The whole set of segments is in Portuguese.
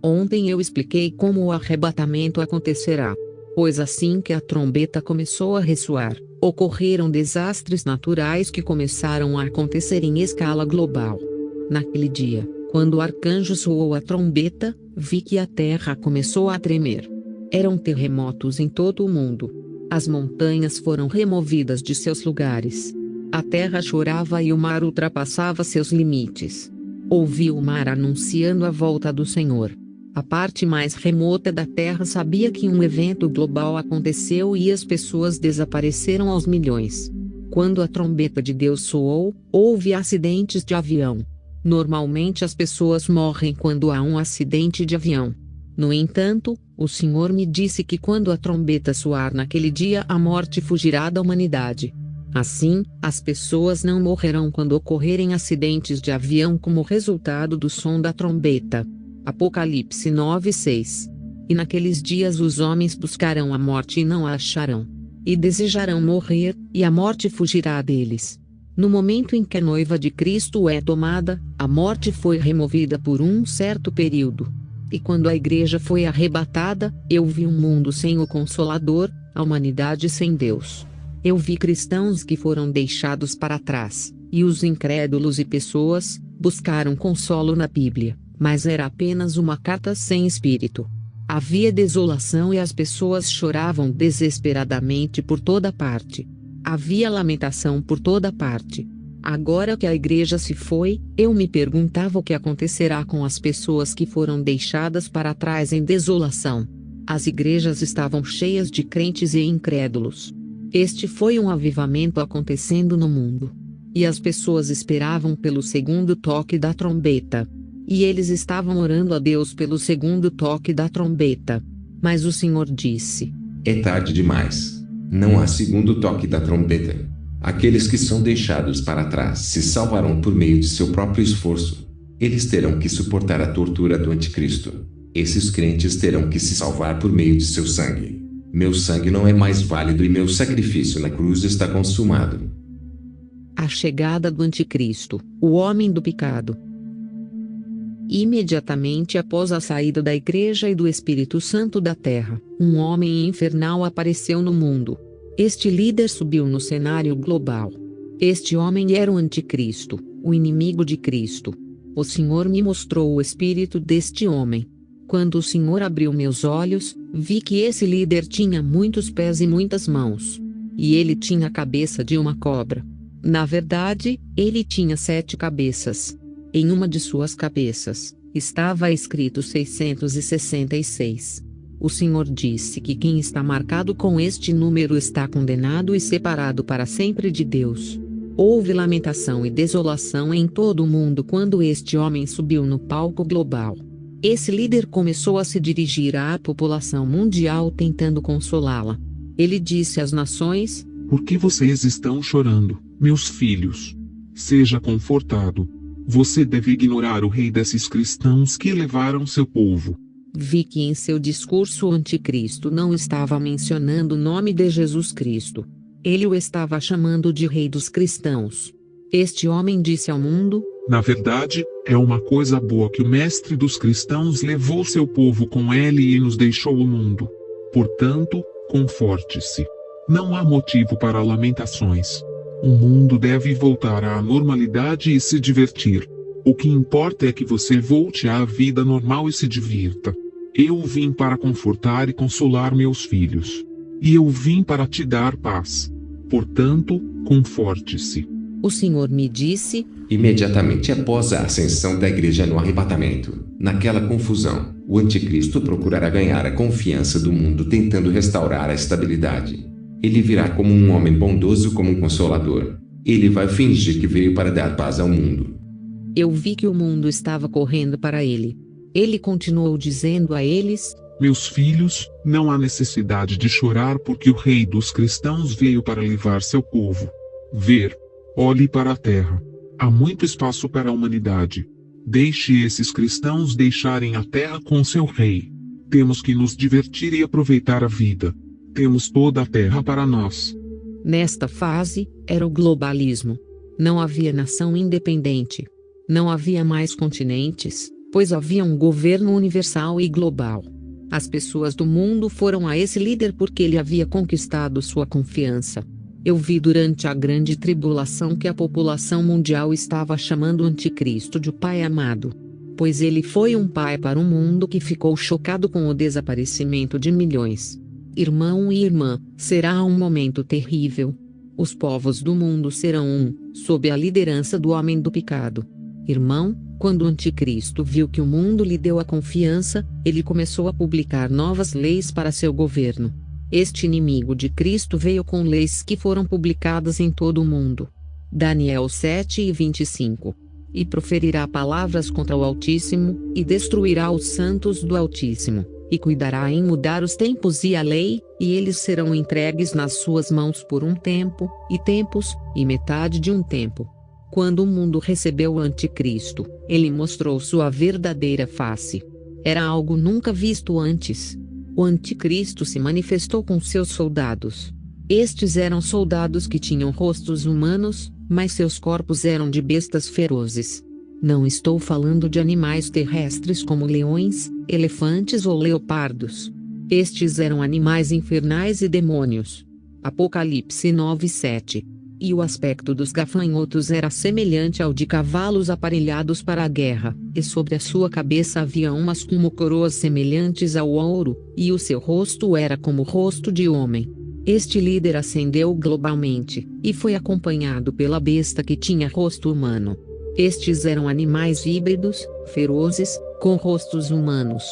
Ontem eu expliquei como o arrebatamento acontecerá. Pois assim que a trombeta começou a ressoar, ocorreram desastres naturais que começaram a acontecer em escala global. Naquele dia, quando o arcanjo soou a trombeta, vi que a terra começou a tremer. Eram terremotos em todo o mundo. As montanhas foram removidas de seus lugares. A terra chorava e o mar ultrapassava seus limites. Ouvi o mar anunciando a volta do Senhor. A parte mais remota da Terra sabia que um evento global aconteceu e as pessoas desapareceram aos milhões. Quando a trombeta de Deus soou, houve acidentes de avião. Normalmente as pessoas morrem quando há um acidente de avião. No entanto, o Senhor me disse que quando a trombeta soar naquele dia a morte fugirá da humanidade. Assim, as pessoas não morrerão quando ocorrerem acidentes de avião como resultado do som da trombeta. Apocalipse 9:6. E naqueles dias os homens buscarão a morte e não a acharão. E desejarão morrer, e a morte fugirá deles. No momento em que a noiva de Cristo é tomada, a morte foi removida por um certo período. E quando a igreja foi arrebatada, eu vi um mundo sem o Consolador, a humanidade sem Deus. Eu vi cristãos que foram deixados para trás, e os incrédulos e pessoas buscaram consolo na Bíblia. Mas era apenas uma carta sem espírito. Havia desolação e as pessoas choravam desesperadamente por toda parte. Havia lamentação por toda parte. Agora que a igreja se foi, eu me perguntava o que acontecerá com as pessoas que foram deixadas para trás em desolação. As igrejas estavam cheias de crentes e incrédulos. Este foi um avivamento acontecendo no mundo. E as pessoas esperavam pelo segundo toque da trombeta. E eles estavam orando a Deus pelo segundo toque da trombeta. Mas o Senhor disse: é tarde demais. Não há segundo toque da trombeta. Aqueles que são deixados para trás se salvarão por meio de seu próprio esforço. Eles terão que suportar a tortura do anticristo. Esses crentes terão que se salvar por meio de seu sangue. Meu sangue não é mais válido e meu sacrifício na cruz está consumado. A chegada do anticristo, o homem do pecado. Imediatamente após a saída da Igreja e do Espírito Santo da Terra, um homem infernal apareceu no mundo. Este líder subiu no cenário global. Este homem era o Anticristo, o inimigo de Cristo. O Senhor me mostrou o espírito deste homem. Quando o Senhor abriu meus olhos, vi que esse líder tinha muitos pés e muitas mãos. E ele tinha a cabeça de uma cobra. Na verdade, ele tinha 7 cabeças. Em uma de suas cabeças, estava escrito 666. O Senhor disse que quem está marcado com este número está condenado e separado para sempre de Deus. Houve lamentação e desolação em todo o mundo quando este homem subiu no palco global. Esse líder começou a se dirigir à população mundial tentando consolá-la. Ele disse às nações: por que vocês estão chorando, meus filhos? Seja confortado. Você deve ignorar o rei desses cristãos que levaram seu povo. Vi que em seu discurso o anticristo não estava mencionando o nome de Jesus Cristo. Ele o estava chamando de rei dos cristãos. Este homem disse ao mundo: na verdade, é uma coisa boa que o mestre dos cristãos levou seu povo com ele e nos deixou o mundo. Portanto, conforte-se. Não há motivo para lamentações. O mundo deve voltar à normalidade e se divertir. O que importa é que você volte à vida normal e se divirta. Eu vim para confortar e consolar meus filhos. E eu vim para te dar paz. Portanto, conforte-se. O Senhor me disse: imediatamente após a ascensão da igreja no arrebatamento, naquela confusão, o anticristo procurará ganhar a confiança do mundo tentando restaurar a estabilidade. Ele virá como um homem bondoso, como um consolador. Ele vai fingir que veio para dar paz ao mundo. Eu vi que o mundo estava correndo para ele. Ele continuou dizendo a eles: meus filhos, não há necessidade de chorar porque o rei dos cristãos veio para livrar seu povo. Olhe para a terra. Há muito espaço para a humanidade. Deixe esses cristãos deixarem a terra com seu rei. Temos que nos divertir e aproveitar a vida. Temos toda a terra para nós. Nesta fase, era o globalismo. Não havia nação independente. Não havia mais continentes, pois havia um governo universal e global. As pessoas do mundo foram a esse líder porque ele havia conquistado sua confiança. Eu vi durante a grande tribulação que a população mundial estava chamando o anticristo de o Pai amado. Pois ele foi um pai para um mundo que ficou chocado com o desaparecimento de milhões. Irmão e irmã, será um momento terrível. Os povos do mundo serão sob a liderança do homem do pecado. Irmão, quando o anticristo viu que o mundo lhe deu a confiança, ele começou a publicar novas leis para seu governo. Este inimigo de Cristo veio com leis que foram publicadas em todo o mundo. Daniel 7:25. E proferirá palavras contra o Altíssimo, e destruirá os santos do Altíssimo, e cuidará em mudar os tempos e a lei, e eles serão entregues nas suas mãos por um tempo, e tempos, e metade de um tempo. Quando o mundo recebeu o anticristo, ele mostrou sua verdadeira face. Era algo nunca visto antes. O anticristo se manifestou com seus soldados. Estes eram soldados que tinham rostos humanos, mas seus corpos eram de bestas ferozes. Não estou falando de animais terrestres como leões, elefantes ou leopardos. Estes eram animais infernais e demônios. Apocalipse 9:7. E o aspecto dos gafanhotos era semelhante ao de cavalos aparelhados para a guerra, e sobre a sua cabeça havia umas como coroas semelhantes ao ouro, e o seu rosto era como o rosto de homem. Este líder ascendeu globalmente, e foi acompanhado pela besta que tinha rosto humano. Estes eram animais híbridos, ferozes, com rostos humanos.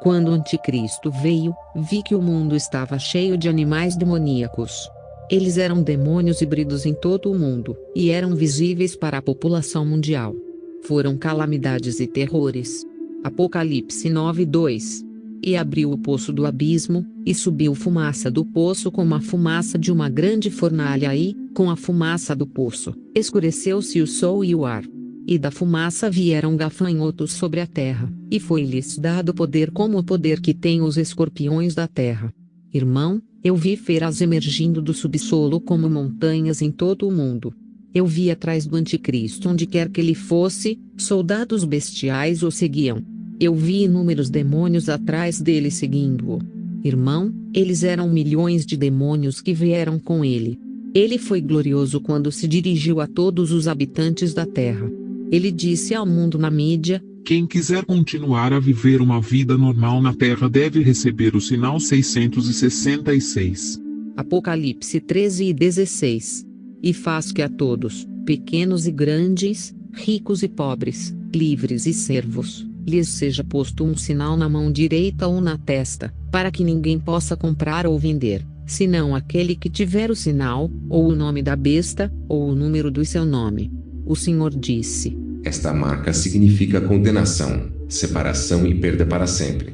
Quando o anticristo veio, vi que o mundo estava cheio de animais demoníacos. Eles eram demônios híbridos em todo o mundo, e eram visíveis para a população mundial. Foram calamidades e terrores. Apocalipse 9:2. E abriu o poço do abismo, e subiu fumaça do poço como a fumaça de uma grande fornalha e, com a fumaça do poço, escureceu-se o sol e o ar. E da fumaça vieram gafanhotos sobre a terra, e foi-lhes dado poder como o poder que têm os escorpiões da terra. Irmão, eu vi feras emergindo do subsolo como montanhas em todo o mundo. Eu vi atrás do anticristo onde quer que ele fosse, soldados bestiais o seguiam. Eu vi inúmeros demônios atrás dele seguindo-o. Irmão, eles eram milhões de demônios que vieram com ele. Ele foi glorioso quando se dirigiu a todos os habitantes da terra. Ele disse ao mundo na mídia: quem quiser continuar a viver uma vida normal na Terra deve receber o sinal 666. Apocalipse 13:16. E faz que a todos, pequenos e grandes, ricos e pobres, livres e servos, lhes seja posto um sinal na mão direita ou na testa, para que ninguém possa comprar ou vender, senão aquele que tiver o sinal, ou o nome da besta, ou o número do seu nome. O Senhor disse: esta marca significa condenação, separação e perda para sempre.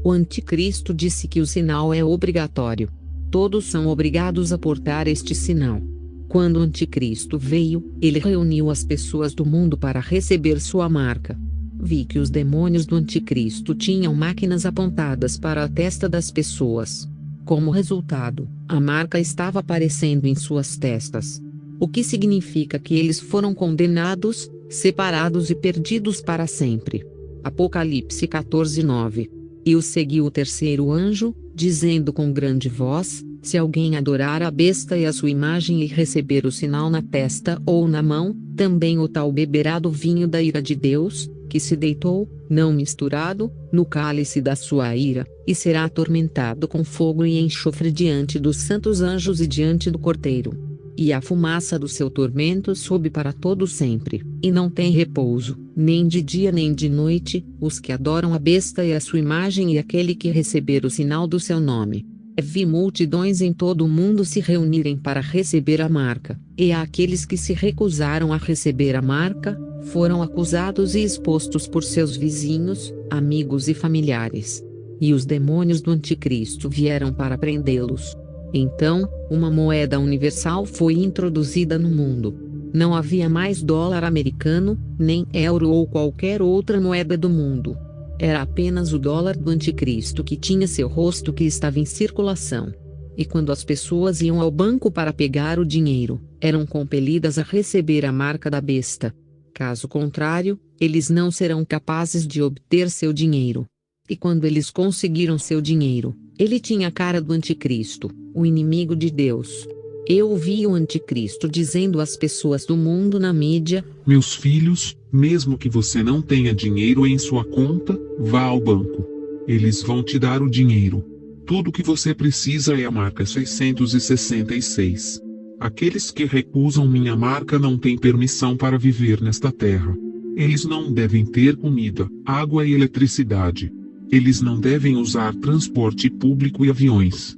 O anticristo disse que o sinal é obrigatório. Todos são obrigados a portar este sinal. Quando o anticristo veio, ele reuniu as pessoas do mundo para receber sua marca. Vi que os demônios do anticristo tinham máquinas apontadas para a testa das pessoas. Como resultado, a marca estava aparecendo em suas testas. O que significa que eles foram condenados, separados e perdidos para sempre. Apocalipse 14:9. E o seguiu o terceiro anjo, dizendo com grande voz: se alguém adorar a besta e a sua imagem e receber o sinal na testa ou na mão, também o tal beberá do vinho da ira de Deus, que se deitou, não misturado, no cálice da sua ira, e será atormentado com fogo e enxofre diante dos santos anjos e diante do Cordeiro. E a fumaça do seu tormento sobe para todo sempre, e não tem repouso, nem de dia nem de noite, os que adoram a besta e a sua imagem e aquele que receber o sinal do seu nome. Vi multidões em todo o mundo se reunirem para receber a marca, e aqueles que se recusaram a receber a marca, foram acusados e expostos por seus vizinhos, amigos e familiares. E os demônios do anticristo vieram para prendê-los. Então, uma moeda universal foi introduzida no mundo. Não havia mais dólar americano, nem euro ou qualquer outra moeda do mundo. Era apenas o dólar do anticristo que tinha seu rosto que estava em circulação. E quando as pessoas iam ao banco para pegar o dinheiro, eram compelidas a receber a marca da besta. Caso contrário, eles não serão capazes de obter seu dinheiro. E quando eles conseguiram seu dinheiro, ele tinha a cara do anticristo, o inimigo de Deus. Eu ouvi o anticristo dizendo às pessoas do mundo na mídia: Meus filhos, mesmo que você não tenha dinheiro em sua conta, vá ao banco. Eles vão te dar o dinheiro. Tudo que você precisa é a marca 666. Aqueles que recusam minha marca não têm permissão para viver nesta terra. Eles não devem ter comida, água e eletricidade. Eles não devem usar transporte público e aviões.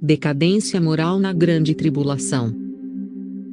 Decadência moral na grande tribulação.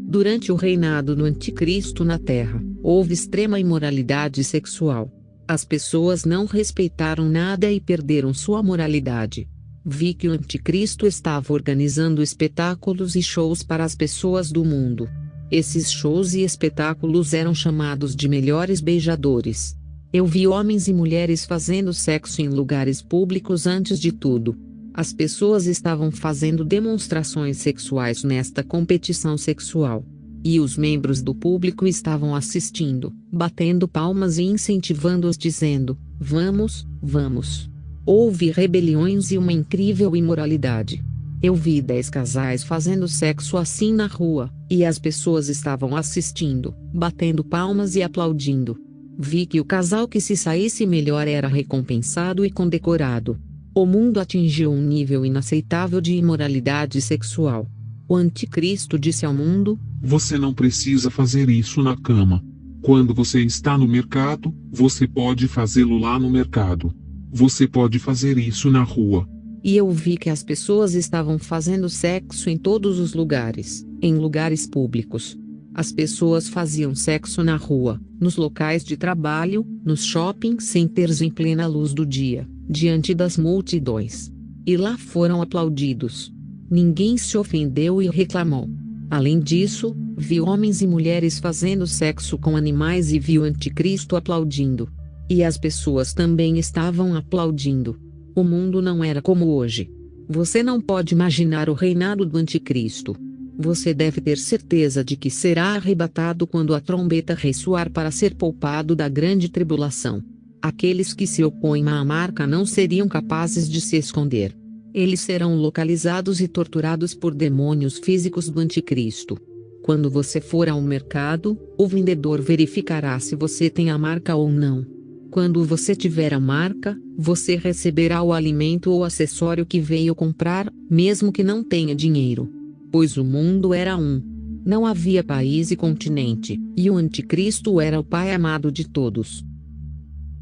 Durante o reinado do anticristo na terra, houve extrema imoralidade sexual. As pessoas não respeitaram nada e perderam sua moralidade. Vi que o anticristo estava organizando espetáculos e shows para as pessoas do mundo. Esses shows e espetáculos eram chamados de melhores beijadores. Eu vi homens e mulheres fazendo sexo em lugares públicos antes de tudo. As pessoas estavam fazendo demonstrações sexuais nesta competição sexual. E os membros do público estavam assistindo, batendo palmas e incentivando-os dizendo: vamos, vamos. Houve rebeliões e uma incrível imoralidade. Eu vi 10 casais fazendo sexo assim na rua, e as pessoas estavam assistindo, batendo palmas e aplaudindo. Vi que o casal que se saísse melhor era recompensado e condecorado. O mundo atingiu um nível inaceitável de imoralidade sexual. O anticristo disse ao mundo: Você não precisa fazer isso na cama. Quando você está no mercado, você pode fazê-lo lá no mercado. Você pode fazer isso na rua. E eu vi que as pessoas estavam fazendo sexo em todos os lugares, em lugares públicos. As pessoas faziam sexo na rua, nos locais de trabalho, nos shopping centers em plena luz do dia, diante das multidões. E lá foram aplaudidos. Ninguém se ofendeu e reclamou. Além disso, vi homens e mulheres fazendo sexo com animais e vi o anticristo aplaudindo. E as pessoas também estavam aplaudindo. O mundo não era como hoje. Você não pode imaginar o reinado do anticristo. Você deve ter certeza de que será arrebatado quando a trombeta ressoar para ser poupado da grande tribulação. Aqueles que se opõem à marca não seriam capazes de se esconder. Eles serão localizados e torturados por demônios físicos do anticristo. Quando você for ao mercado, o vendedor verificará se você tem a marca ou não. Quando você tiver a marca, você receberá o alimento ou acessório que veio comprar, mesmo que não tenha dinheiro. Pois o mundo era um. Não havia país e continente, e o anticristo era o pai amado de todos.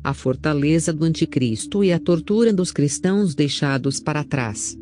A fortaleza do anticristo e a tortura dos cristãos deixados para trás.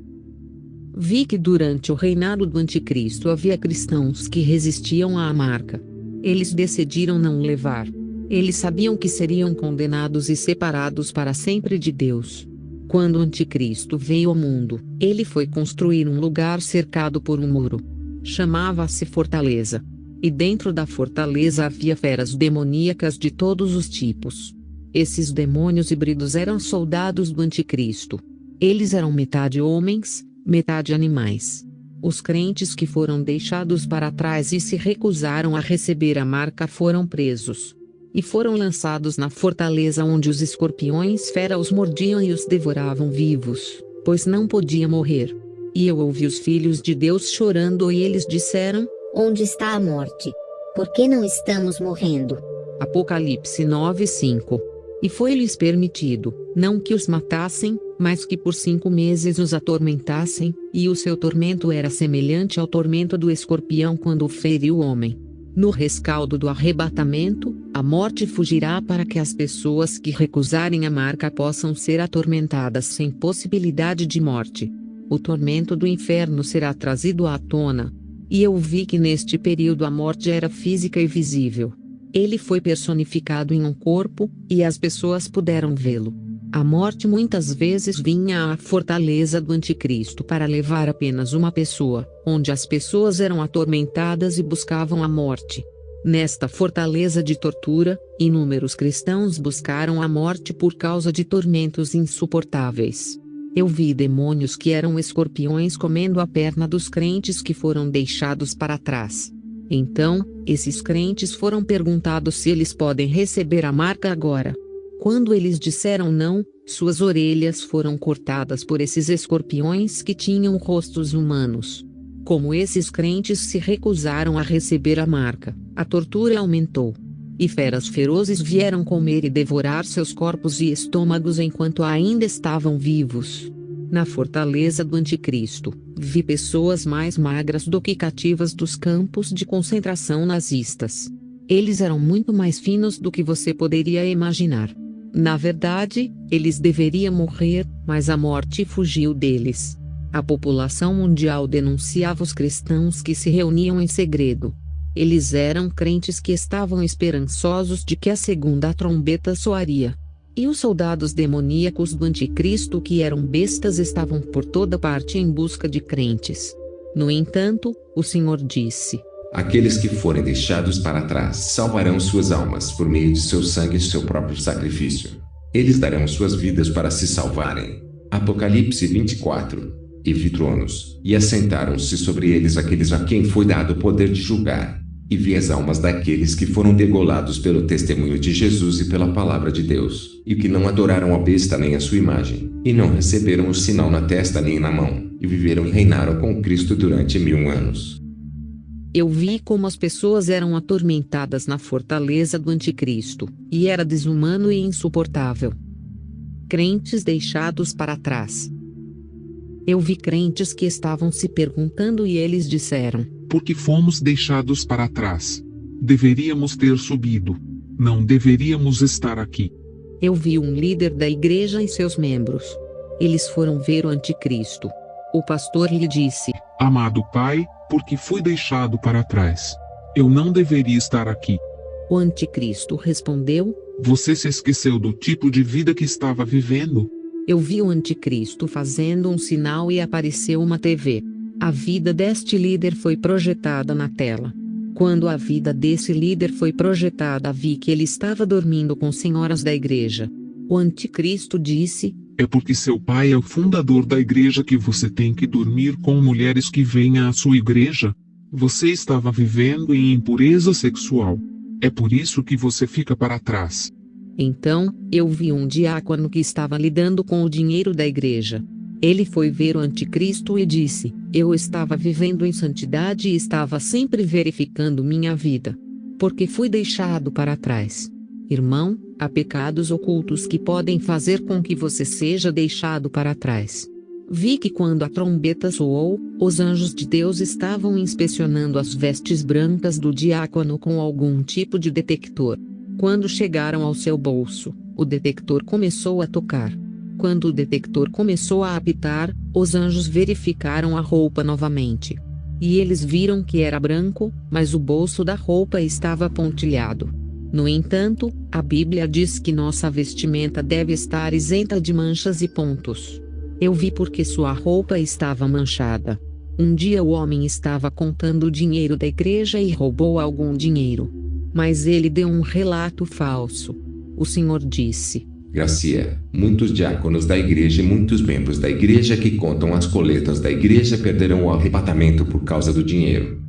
Vi que durante o reinado do anticristo havia cristãos que resistiam à marca. Eles decidiram não levar. Eles sabiam que seriam condenados e separados para sempre de Deus. Quando o anticristo veio ao mundo, ele foi construir um lugar cercado por um muro. Chamava-se Fortaleza. E dentro da fortaleza havia feras demoníacas de todos os tipos. Esses demônios híbridos eram soldados do anticristo. Eles eram metade homens, metade animais. Os crentes que foram deixados para trás e se recusaram a receber a marca foram presos. E foram lançados na fortaleza onde os escorpiões fera os mordiam e os devoravam vivos, pois não podia morrer. E eu ouvi os filhos de Deus chorando e eles disseram: Onde está a morte? Por que não estamos morrendo? Apocalipse 9:5. E foi-lhes permitido, não que os matassem, mas que por 5 meses os atormentassem, e o seu tormento era semelhante ao tormento do escorpião quando feriu o homem. No rescaldo do arrebatamento, a morte fugirá para que as pessoas que recusarem a marca possam ser atormentadas sem possibilidade de morte. O tormento do inferno será trazido à tona. E eu vi que neste período a morte era física e visível. Ele foi personificado em um corpo, e as pessoas puderam vê-lo. A morte muitas vezes vinha à fortaleza do anticristo para levar apenas uma pessoa, onde as pessoas eram atormentadas e buscavam a morte. Nesta fortaleza de tortura, inúmeros cristãos buscaram a morte por causa de tormentos insuportáveis. Eu vi demônios que eram escorpiões comendo a perna dos crentes que foram deixados para trás. Então, esses crentes foram perguntados se eles podem receber a marca agora. Quando eles disseram não, suas orelhas foram cortadas por esses escorpiões que tinham rostos humanos. Como esses crentes se recusaram a receber a marca, a tortura aumentou. E feras ferozes vieram comer e devorar seus corpos e estômagos enquanto ainda estavam vivos. Na fortaleza do Anticristo, vi pessoas mais magras do que cativas dos campos de concentração nazistas. Eles eram muito mais finos do que você poderia imaginar. Na verdade, eles deveriam morrer, mas a morte fugiu deles. A população mundial denunciava os cristãos que se reuniam em segredo. Eles eram crentes que estavam esperançosos de que a segunda trombeta soaria. E os soldados demoníacos do Anticristo, que eram bestas, estavam por toda parte em busca de crentes. No entanto, o Senhor disse: aqueles que forem deixados para trás salvarão suas almas por meio de seu sangue e seu próprio sacrifício. Eles darão suas vidas para se salvarem. Apocalipse 24. E vi tronos, e assentaram-se sobre eles aqueles a quem foi dado o poder de julgar. E vi as almas daqueles que foram degolados pelo testemunho de Jesus e pela palavra de Deus, e que não adoraram a besta nem a sua imagem, e não receberam o sinal na testa nem na mão, e viveram e reinaram com Cristo durante 1000 anos. Eu vi como as pessoas eram atormentadas na fortaleza do Anticristo, e era desumano e insuportável. Crentes deixados para trás. Eu vi crentes que estavam se perguntando e eles disseram: porque fomos deixados para trás. Deveríamos ter subido. Não deveríamos estar aqui. Eu vi um líder da igreja e seus membros. Eles foram ver o Anticristo. O pastor lhe disse: amado Pai, porque fui deixado para trás. Eu não deveria estar aqui. O Anticristo respondeu: você se esqueceu do tipo de vida que estava vivendo? Eu vi o Anticristo fazendo um sinal e apareceu uma TV. A vida deste líder foi projetada na tela. Quando a vida desse líder foi projetada, vi que ele estava dormindo com senhoras da igreja. O Anticristo disse: é porque seu pai é o fundador da igreja que você tem que dormir com mulheres que vêm à sua igreja? Você estava vivendo em impureza sexual. É por isso que você fica para trás. Então, eu vi um diácono que estava lidando com o dinheiro da igreja. Ele foi ver o Anticristo e disse: eu estava vivendo em santidade e estava sempre verificando minha vida. Porque fui deixado para trás. Irmão, há pecados ocultos que podem fazer com que você seja deixado para trás. Vi que quando a trombeta soou, os anjos de Deus estavam inspecionando as vestes brancas do diácono com algum tipo de detector. Quando chegaram ao seu bolso, o detector começou a tocar. Quando o detector começou a apitar, os anjos verificaram a roupa novamente. E eles viram que era branco, mas o bolso da roupa estava pontilhado. No entanto, a Bíblia diz que nossa vestimenta deve estar isenta de manchas e pontos. Eu vi porque sua roupa estava manchada. Um dia o homem estava contando o dinheiro da igreja e roubou algum dinheiro. Mas ele deu um relato falso. O Senhor disse: Gracia, muitos diáconos da igreja e muitos membros da igreja que contam as coletas da igreja perderão o arrebatamento por causa do dinheiro.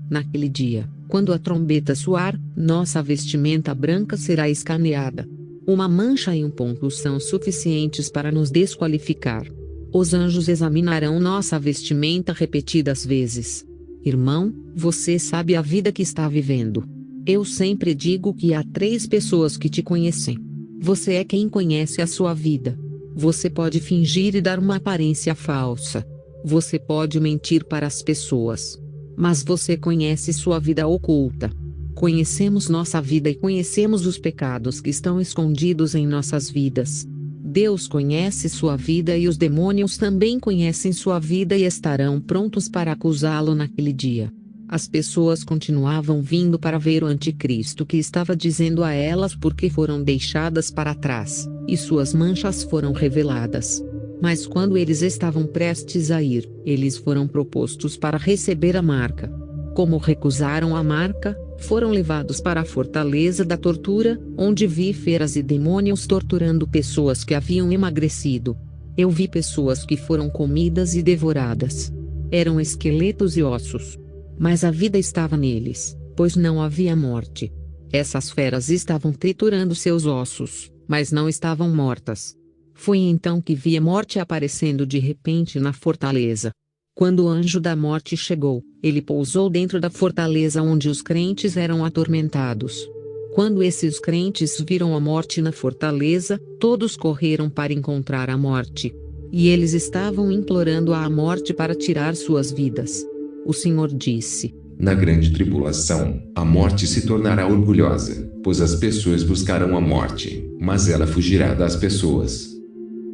Naquele dia, quando a trombeta soar, nossa vestimenta branca será escaneada. Uma mancha e um ponto são suficientes para nos desqualificar. Os anjos examinarão nossa vestimenta repetidas vezes. Irmão, você sabe a vida que está vivendo. Eu sempre digo que há 3 pessoas que te conhecem. Você é quem conhece a sua vida. Você pode fingir e dar uma aparência falsa. Você pode mentir para as pessoas. Mas você conhece sua vida oculta. Conhecemos nossa vida e conhecemos os pecados que estão escondidos em nossas vidas. Deus conhece sua vida e os demônios também conhecem sua vida e estarão prontos para acusá-lo naquele dia. As pessoas continuavam vindo para ver o Anticristo que estava dizendo a elas porque foram deixadas para trás, e suas manchas foram reveladas. Mas quando eles estavam prestes a ir, eles foram propostos para receber a marca. Como recusaram a marca, foram levados para a fortaleza da tortura, onde vi feras e demônios torturando pessoas que haviam emagrecido. Eu vi pessoas que foram comidas e devoradas. Eram esqueletos e ossos. Mas a vida estava neles, pois não havia morte. Essas feras estavam triturando seus ossos, mas não estavam mortas. Foi então que vi a morte aparecendo de repente na fortaleza. Quando o anjo da morte chegou, ele pousou dentro da fortaleza onde os crentes eram atormentados. Quando esses crentes viram a morte na fortaleza, todos correram para encontrar a morte. E eles estavam implorando à morte para tirar suas vidas. O Senhor disse: Na grande tribulação, a morte se tornará orgulhosa, pois as pessoas buscarão a morte, mas ela fugirá das pessoas.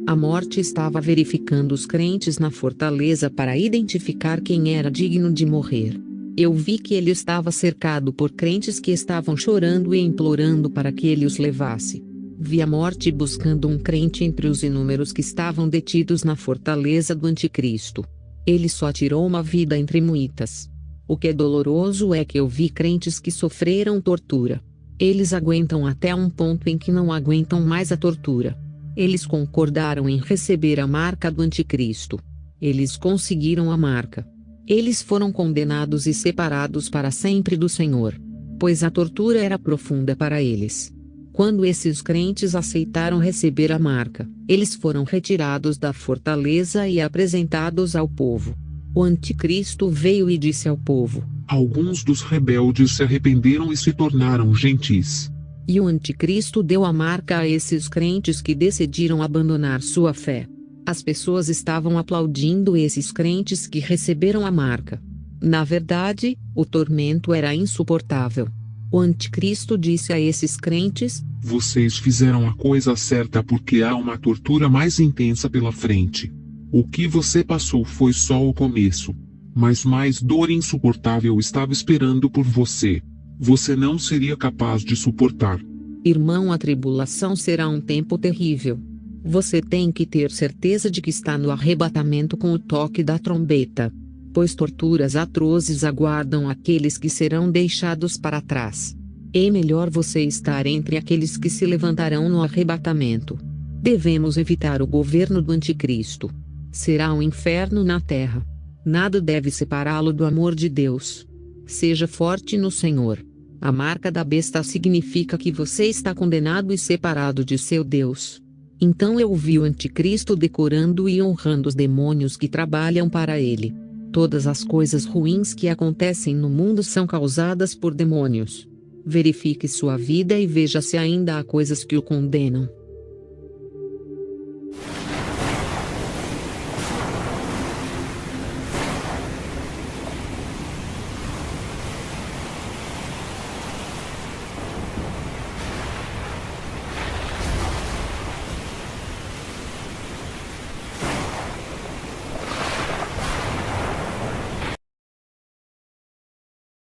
A morte estava verificando os crentes na fortaleza para identificar quem era digno de morrer. Eu vi que ele estava cercado por crentes que estavam chorando e implorando para que ele os levasse. Vi a morte buscando um crente entre os inúmeros que estavam detidos na fortaleza do Anticristo. Ele só tirou uma vida entre muitas. O que é doloroso é que eu vi crentes que sofreram tortura. Eles aguentam até um ponto em que não aguentam mais a tortura. Eles concordaram em receber a marca do Anticristo. Eles conseguiram a marca. Eles foram condenados e separados para sempre do Senhor, pois a tortura era profunda para eles. Quando esses crentes aceitaram receber a marca, eles foram retirados da fortaleza e apresentados ao povo. O Anticristo veio e disse ao povo: Alguns dos rebeldes se arrependeram e se tornaram gentis. E o Anticristo deu a marca a esses crentes que decidiram abandonar sua fé. As pessoas estavam aplaudindo esses crentes que receberam a marca. Na verdade, o tormento era insuportável. O Anticristo disse a esses crentes: Vocês fizeram a coisa certa porque há uma tortura mais intensa pela frente. O que você passou foi só o começo. Mas mais dor insuportável estava esperando por você. Você não seria capaz de suportar. Irmão, a tribulação será um tempo terrível. Você tem que ter certeza de que está no arrebatamento com o toque da trombeta. Pois torturas atrozes aguardam aqueles que serão deixados para trás. É melhor você estar entre aqueles que se levantarão no arrebatamento. Devemos evitar o governo do Anticristo. Será um inferno na terra. Nada deve separá-lo do amor de Deus. Seja forte no Senhor. A marca da besta significa que você está condenado e separado de seu Deus. Então eu vi o Anticristo decorando e honrando os demônios que trabalham para ele. Todas as coisas ruins que acontecem no mundo são causadas por demônios. Verifique sua vida e veja se ainda há coisas que o condenam.